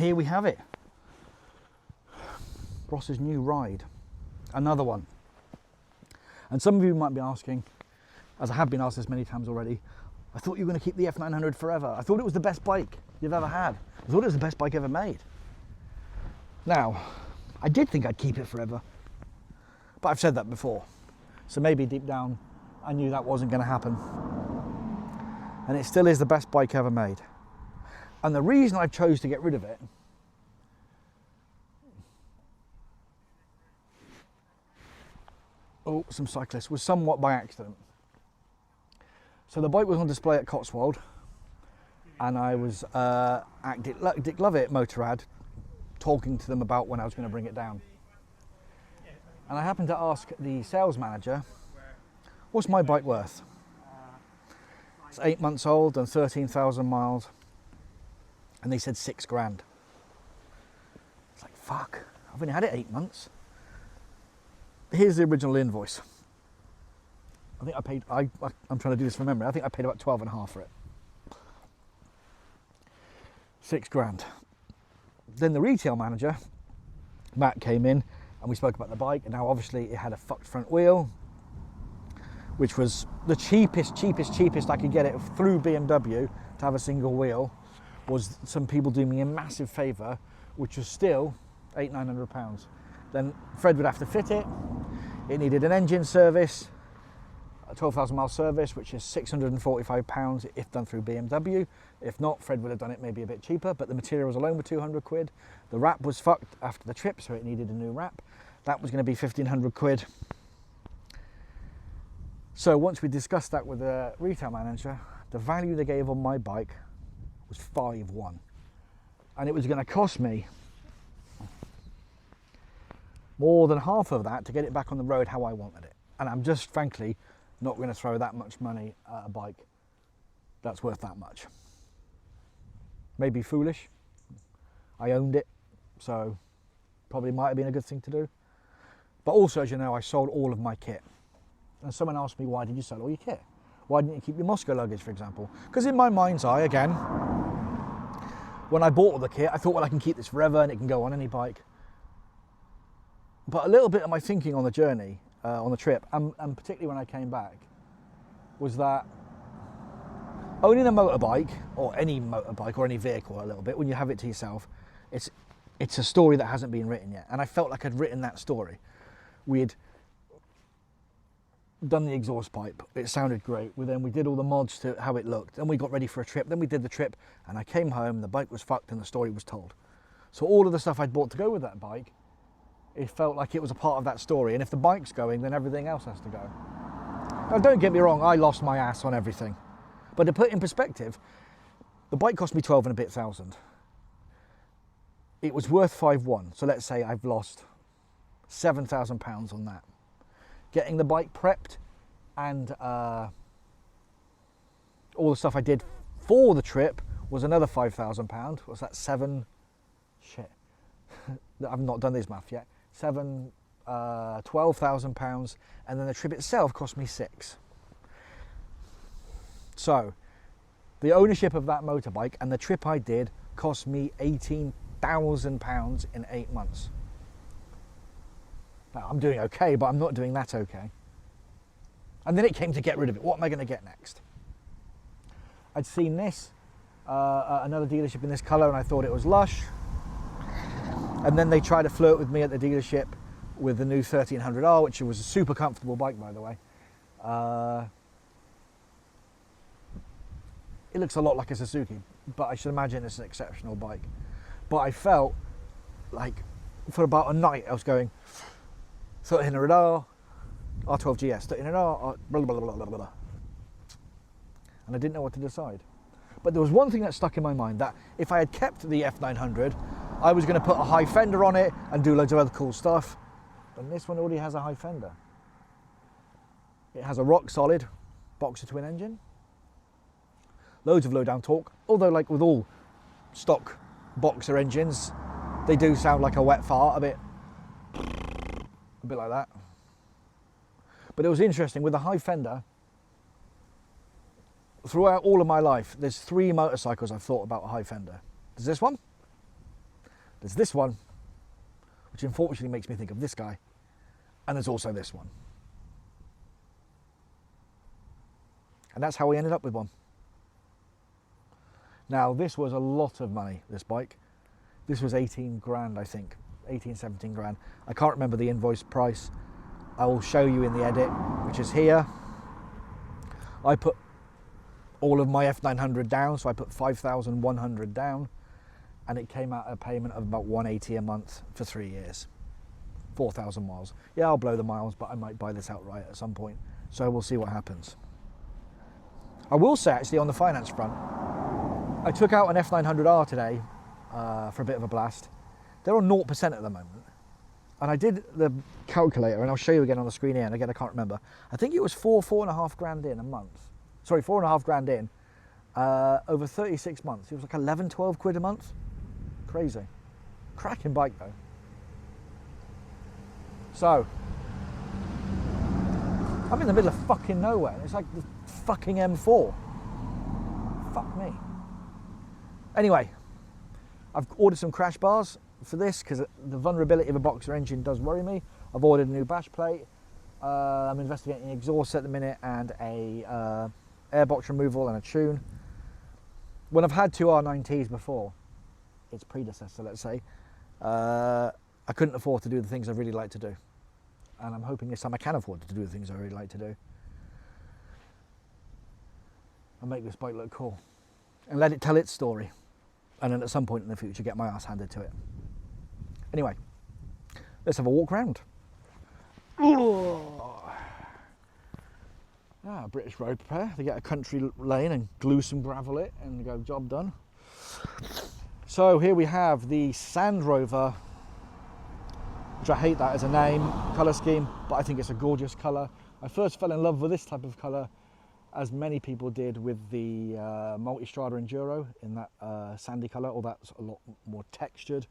here we have it. Ross's new ride. Another one. And some of you might be asking, as I have been asked this many times already, I thought you were going to keep the F900 forever. I thought it was the best bike you've ever had. I thought it was the best bike ever made. Now, I did think I'd keep it forever, but I've said that before. So maybe deep down, I knew that wasn't going to happen. And it still is the best bike ever made. And the reason I chose to get rid of it some cyclists, was somewhat by accident. So the bike was on display at Cotswold, and I was at Dick Lovett Motorrad talking to them about when I was going to bring it down. And I happened to ask the sales manager, what's my bike worth? It's 8 months old and 13,000 miles. And they said 6 grand. It's like, fuck, I've only had it 8 months. Here's the original invoice. I think I paid, I'm trying to do this from memory, I think I paid about 12.5 for it. 6 grand. Then the retail manager, Matt, came in and we spoke about the bike, and now obviously it had a fucked front wheel, which was the cheapest I could get it through BMW to have a single wheel, was some people doing me a massive favour, which was still £800-900. Then Fred would have to fit it. It needed an engine service, a 12,000 mile service, which is £645 if done through BMW. If not, Fred would have done it maybe a bit cheaper, but the materials alone were 200 quid. The wrap was fucked after the trip, so it needed a new wrap. That was going to be 1,500 quid. So once we discussed that with the retail manager, the value they gave on my bike was 5.1. And it was going to cost me more than half of that to get it back on the road how I wanted it. And I'm just frankly not going to throw that much money at a bike that's worth that much. Maybe foolish. I owned it, so probably might have been a good thing to do. But also, as you know, I sold all of my kit. And someone asked me, why did you sell all your kit? Why didn't you keep your Moscow luggage, for example? Because in my mind's eye, again, when I bought all the kit, I thought, well, I can keep this forever and it can go on any bike. But a little bit of my thinking on the journey, on the trip, and particularly when I came back, was that owning a motorbike, or any motorbike, or any vehicle a little bit, when you have it to yourself, it's a story that hasn't been written yet. And I felt like I'd written that story. We'd done the exhaust pipe, it sounded great. Then we did all the mods to how it looked. Then we got ready for a trip. Then we did the trip, and I came home, the bike was fucked, and the story was told. So all of the stuff I'd bought to go with that bike, it felt like it was a part of that story. And if the bike's going, then everything else has to go. Now, don't get me wrong, I lost my ass on everything. But to put it in perspective, the bike cost me 12 and a bit thousand. It was worth 5.1. So let's say I've lost £7,000 on that. Getting the bike prepped and all the stuff I did for the trip was another £5,000. What's that? Shit. I've not done this math yet. £12,000, and then the trip itself cost me £6,000. So the ownership of that motorbike and the trip I did cost me £18,000 in 8 months. Now, I'm doing okay, but I'm not doing that okay. And then it came to get rid of it. What am I going to get next? I'd seen this, another dealership in this colour, and I thought it was lush. And then they tried to flirt with me at the dealership with the new 1300R, which was a super comfortable bike, by the way. It looks a lot like a Suzuki, but I should imagine it's an exceptional bike. But I felt like for about a night I was going 1300R, R12GS, 1300R, blah, blah, blah, blah, blah. And I didn't know what to decide. But there was one thing that stuck in my mind, that if I had kept the F900, I was going to put a high fender on it and do loads of other cool stuff. And this one already has a high fender. It has a rock solid boxer twin engine. Loads of low down torque. Although, like with all stock boxer engines, they do sound like a wet fart a bit like that. But it was interesting with the high fender. Throughout all of my life, there's 3 motorcycles I've thought about a high fender. There's this one, There's this one, which unfortunately makes me think of this guy, and there's also this one. And that's how we ended up with one. Now, this was a lot of money, this bike. This was 18 grand, I think. 18, 17 grand. I can't remember the invoice price. I will show you in the edit, which is here. I put all of my F900 down, so I put 5,100 down, and it came out a payment of about 180 a month for 3 years. 4,000 miles. Yeah, I'll blow the miles, but I might buy this outright at some point. So we'll see what happens. I will say, actually, on the finance front, I took out an F900R today for a bit of a blast. They're on 0% at the moment. And I did the calculator, and I'll show you again on the screen here, and again, I can't remember. I think it was 4.5 grand in a month. Sorry, 4.5 grand in. Over 36 months. It was like 11, 12 quid a month. Crazy. Cracking bike, though. So, I'm in the middle of fucking nowhere. It's like the fucking M4. Fuck me. Anyway, I've ordered some crash bars for this because the vulnerability of a boxer engine does worry me. I've ordered a new bash plate. I'm investigating exhaust at the minute and a airbox removal and a tune. When I've had two R9Ts before, its predecessor, let's say, I couldn't afford to do the things I really like to do. And I'm hoping this time I can afford to do the things I really like to do. And make this bike look cool. And let it tell its story. And then at some point in the future get my ass handed to it. Anyway, let's have a walk around. British road repair. They get a country lane and glue some gravel it and go, job done. So here we have the Sand Rover, which I hate that as a name, colour scheme, but I think it's a gorgeous colour. I first fell in love with this type of colour, as many people did with the Multistrada Enduro in that sandy colour, or that's a lot more textured.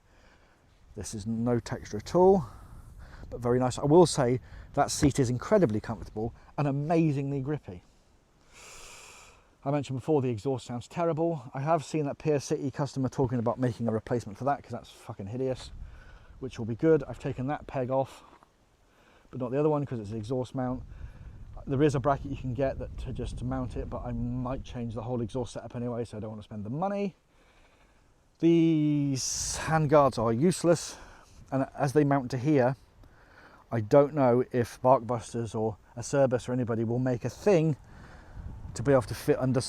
This is no texture at all, but very nice. I will say that seat is incredibly comfortable and amazingly grippy. I mentioned before the exhaust sounds terrible. I have seen that Pier City customer talking about making a replacement for that because that's fucking hideous, which will be good. I've taken that peg off, but not the other one because it's the exhaust mount. There is a bracket you can get that to just mount it, but I might change the whole exhaust setup anyway, so I don't want to spend the money. These handguards are useless, and as they mount to here, I don't know if Barkbusters or Acerbis or anybody will make a thing to be able to fit under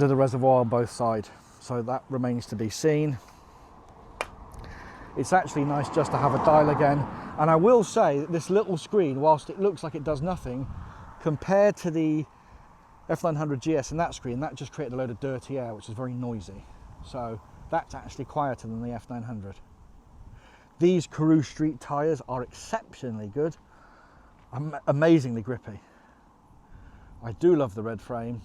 the reservoir on both sides. So that remains to be seen. It's actually nice just to have a dial again. And I will say that this little screen, whilst it looks like it does nothing, compared to the F900GS and that screen, that just created a load of dirty air, which is very noisy. So that's actually quieter than the F900. These Karoo Street tyres are exceptionally good, amazingly grippy. I do love the red frame.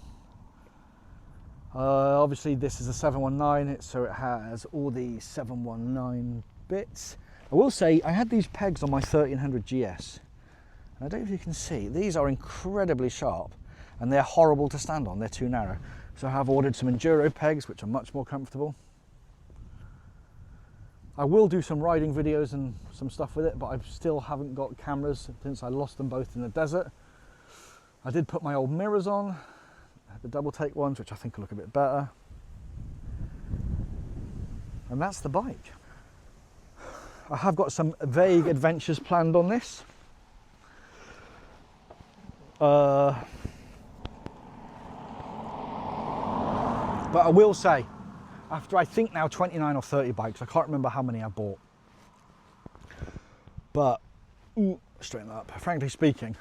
Obviously this is a 719, so it has all the 719 bits. I will say I had these pegs on my 1300GS, and I don't know if you can see, these are incredibly sharp and they're horrible to stand on, they're too narrow. So I have ordered some Enduro pegs which are much more comfortable. I will do some riding videos and some stuff with it, but I still haven't got cameras since I lost them both in the desert. I did put my old mirrors on, the double take ones, which I think will look a bit better. And that's the bike. I have got some vague adventures planned on this. But I will say, after I think now 29 or 30 bikes, I can't remember how many I bought. But, straighten that up, frankly speaking,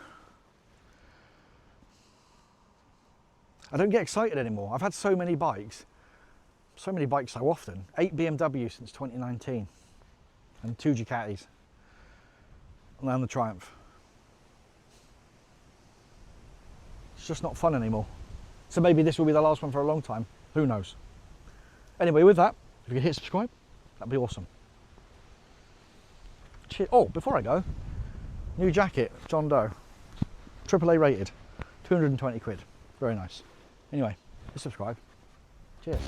I don't get excited anymore. I've had so many bikes so often. 8 BMW since 2019 and 2 Ducatis and then the Triumph. It's just not fun anymore. So maybe this will be the last one for a long time. Who knows? Anyway, with that, if you could hit subscribe, that'd be awesome. Cheers. Oh, before I go, new jacket, John Doe, AAA rated, 220 quid. Very nice. Anyway, hit subscribe. Cheers.